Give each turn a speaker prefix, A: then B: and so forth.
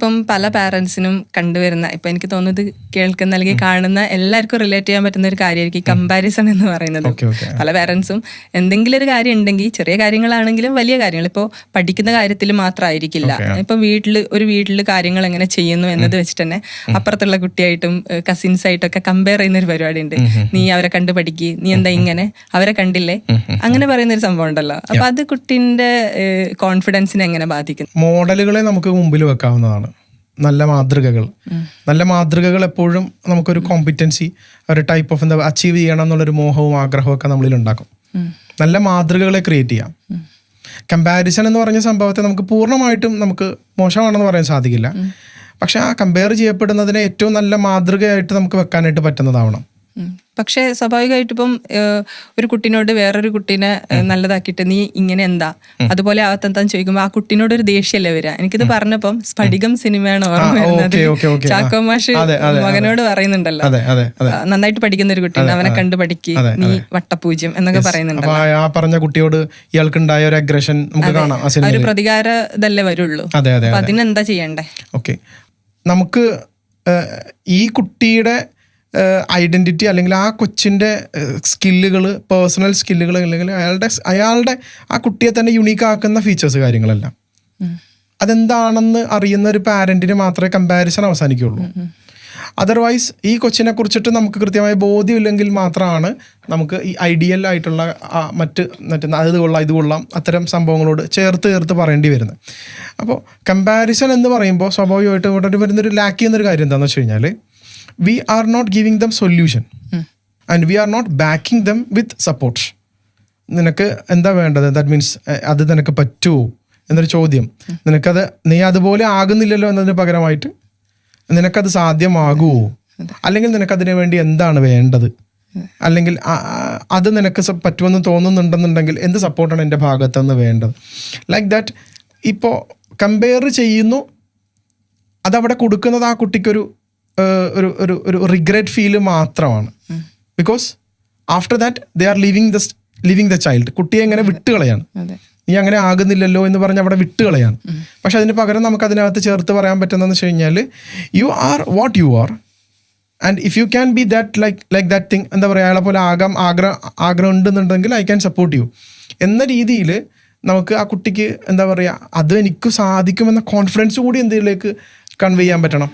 A: ഇപ്പം പല പാരൻസിനും കണ്ടുവരുന്ന, ഇപ്പം എനിക്ക് തോന്നുന്നത് കേൾക്കുന്ന അല്ലെങ്കിൽ കാണുന്ന എല്ലാവർക്കും റിലേറ്റ് ചെയ്യാൻ പറ്റുന്ന ഒരു കാര്യമായിരിക്കും കമ്പാരിസൺ എന്ന് പറയുന്നത്. പല പാരൻസും എന്തെങ്കിലും ഒരു കാര്യം ഉണ്ടെങ്കിൽ, ചെറിയ കാര്യങ്ങളാണെങ്കിലും വലിയ കാര്യങ്ങൾ, ഇപ്പോൾ പഠിക്കുന്ന കാര്യത്തിൽ മാത്രമായിരിക്കില്ല, ഇപ്പം വീട്ടിൽ കാര്യങ്ങൾ എങ്ങനെ ചെയ്യുന്നു എന്നത് വെച്ചിട്ട് തന്നെ അപ്പുറത്തുള്ള കുട്ടിയായിട്ടും കസിൻസായിട്ടൊക്കെ കമ്പയർ ചെയ്യുന്ന ഒരു പരിപാടി ഉണ്ട്. നീ അവരെ കണ്ട് പഠിക്ക്, നീ എന്താ ഇങ്ങനെ, അവരെ കണ്ടില്ലേ, അങ്ങനെ പറയുന്ന ഒരു സംഭവം ഉണ്ടല്ലോ. അപ്പൊ അത് കുട്ടീന്റെ കോൺഫിഡൻസിനെ എങ്ങനെ ബാധിക്കും?
B: മോഡലുകളെ നമുക്ക് മുമ്പിൽ വെക്കാവുന്നതാണ്. നല്ല മാതൃകകൾ എപ്പോഴും നമുക്കൊരു കോമ്പിറ്റൻസി, ഒരു ടൈപ്പ് ഓഫ് എന്താ അച്ചീവ് ചെയ്യണം എന്നുള്ളൊരു മോഹവും ആഗ്രഹവും ഒക്കെ നമ്മളിൽ ഉണ്ടാക്കും. നല്ല മാതൃകകളെ ക്രിയേറ്റ് ചെയ്യാം. കമ്പാരിസൺ എന്ന് പറഞ്ഞ സംഭവത്തെ നമുക്ക് പൂർണ്ണമായിട്ടും നമുക്ക് മോശമാണെന്ന് പറയാൻ സാധിക്കില്ല. പക്ഷെ ആ കമ്പയർ ചെയ്യപ്പെടുന്നതിനെ ഏറ്റവും നല്ല മാതൃകയായിട്ട് നമുക്ക് വെക്കാനായിട്ട് പറ്റുന്നതാവണം.
A: പക്ഷെ സ്വാഭാവികമായിട്ട് ഇപ്പം ഒരു കുട്ടീനോട് വേറൊരു കുട്ടീനെ നല്ലതാക്കിയിട്ട് നീ ഇങ്ങനെ എന്താ അതുപോലെ ആവത്തെന്താന്ന് ചോദിക്കുമ്പോൾ ആ കുട്ടീനോട് ഒരു ദേഷ്യല്ലേ വരിക. എനിക്കിത് പറഞ്ഞപ്പം സ്ഫടികം സിനിമയാണ് ഓർമ്മ വരുന്നത്. ചാക്കോ മാഷ് മകനോട് പറയുന്നുണ്ടല്ലോ, നന്നായിട്ട് പഠിക്കുന്ന ഒരു കുട്ടീനെ അവനെ കണ്ടു പഠിക്ക്, നീ വട്ടപൂജ്യം എന്നൊക്കെ പറയുന്നുണ്ടല്ലോ.
B: ആ പറഞ്ഞ കുട്ടിയോട് ഇയാൾക്കുണ്ടായ ഒരു അഗ്രഷൻ നമുക്ക് കാണാം.
A: ഒരു പ്രതികാര ഇതല്ലേ വരുള്ളൂ. അപ്പൊ അതിനെന്താ ചെയ്യണ്ടേ?
B: ഓക്കെ, നമുക്ക് ഈ കുട്ടിയുടെ ഐഡൻറ്റിറ്റി അല്ലെങ്കിൽ ആ കൊച്ചിൻ്റെ സ്കില്ലുകൾ, പേഴ്സണൽ സ്കില്ലുകൾ, അല്ലെങ്കിൽ അയാളുടെ ആ കുട്ടിയെ തന്നെ യുണീക്ക് ആക്കുന്ന ഫീച്ചേഴ്സ് കാര്യങ്ങളെല്ലാം അതെന്താണെന്ന് അറിയുന്ന ഒരു പാരൻറ്റിന് മാത്രമേ കമ്പാരിസൺ അവസാനിക്കുകയുള്ളൂ. അതർവൈസ് ഈ കൊച്ചിനെ കുറിച്ചിട്ട് നമുക്ക് കൃത്യമായ ബോധ്യമില്ലെങ്കിൽ മാത്രമാണ് നമുക്ക് ഈ ഐഡിയൽ ആയിട്ടുള്ള മറ്റ് ഇത് കൊള്ളാം അത്തരം സംഭവങ്ങളോട് ചേർത്ത് പറയേണ്ടി വരുന്നത്. അപ്പോൾ കമ്പാരിസൺ എന്ന് പറയുമ്പോൾ സ്വാഭാവികമായിട്ട് ഇവിടെ വരുന്നൊരു ലാക്ക് ചെയ്യുന്നൊരു കാര്യം എന്താണെന്ന് വെച്ച് കഴിഞ്ഞാൽ, we are not giving them solution and we are not backing them with support. നിനക്ക് എന്താ വേണ്ടത്, ദാറ്റ് മീൻസ് അത് നിനക്ക് പറ്റുമോ എന്നൊരു ചോദ്യം, നീ അതുപോലെ ആകുന്നില്ലല്ലോ എന്നതിന് പകരമായിട്ട് നിനക്കത് സാധ്യമാകുമോ, അല്ലെങ്കിൽ നിനക്കതിനു വേണ്ടി എന്താണ് വേണ്ടത്, അല്ലെങ്കിൽ അത് നിനക്ക് പറ്റുമെന്ന് തോന്നുന്നുണ്ടെന്നുണ്ടെങ്കിൽ എന്ത് സപ്പോർട്ടാണ് എൻ്റെ ഭാഗത്തുനിന്ന് വേണ്ടത്, ലൈക്ക് ദാറ്റ്. ഇപ്പോൾ കമ്പയർ ചെയ്യുന്നു, അതവിടെ കൊടുക്കുന്നത് ആ കുട്ടിക്കൊരു ഒരു റിഗ്രറ്റ് ഫീല് മാത്രമാണ്. Because after that they are living the child. കുട്ടിയെ എങ്ങനെ വിട്ടുകളയാണ്, നീ അങ്ങനെ ആകുന്നില്ലല്ലോ എന്ന് പറഞ്ഞ് അവിടെ വിട്ടുകളയാണ്. പക്ഷെ അതിന് പകരം നമുക്ക് അതിനകത്ത് ചേർത്ത് പറയാൻ പറ്റുന്നതെന്ന് വെച്ച് കഴിഞ്ഞാൽ, you are what you are and if you can be that like that thing, എന്താ പറയുക, അയാളെ പോലെ ആഗ്രഹം ഉണ്ടെന്നുണ്ടെങ്കിൽ ഐ ക്യാൻ സപ്പോർട്ട് യു എന്ന രീതിയിൽ നമുക്ക് ആ കുട്ടിക്ക് എന്താ പറയുക, അത് എനിക്ക് സാധിക്കുമെന്ന കോൺഫിഡൻസ് കൂടി എന്തിലേക്ക് കൺവേ ചെയ്യാൻ പറ്റണം.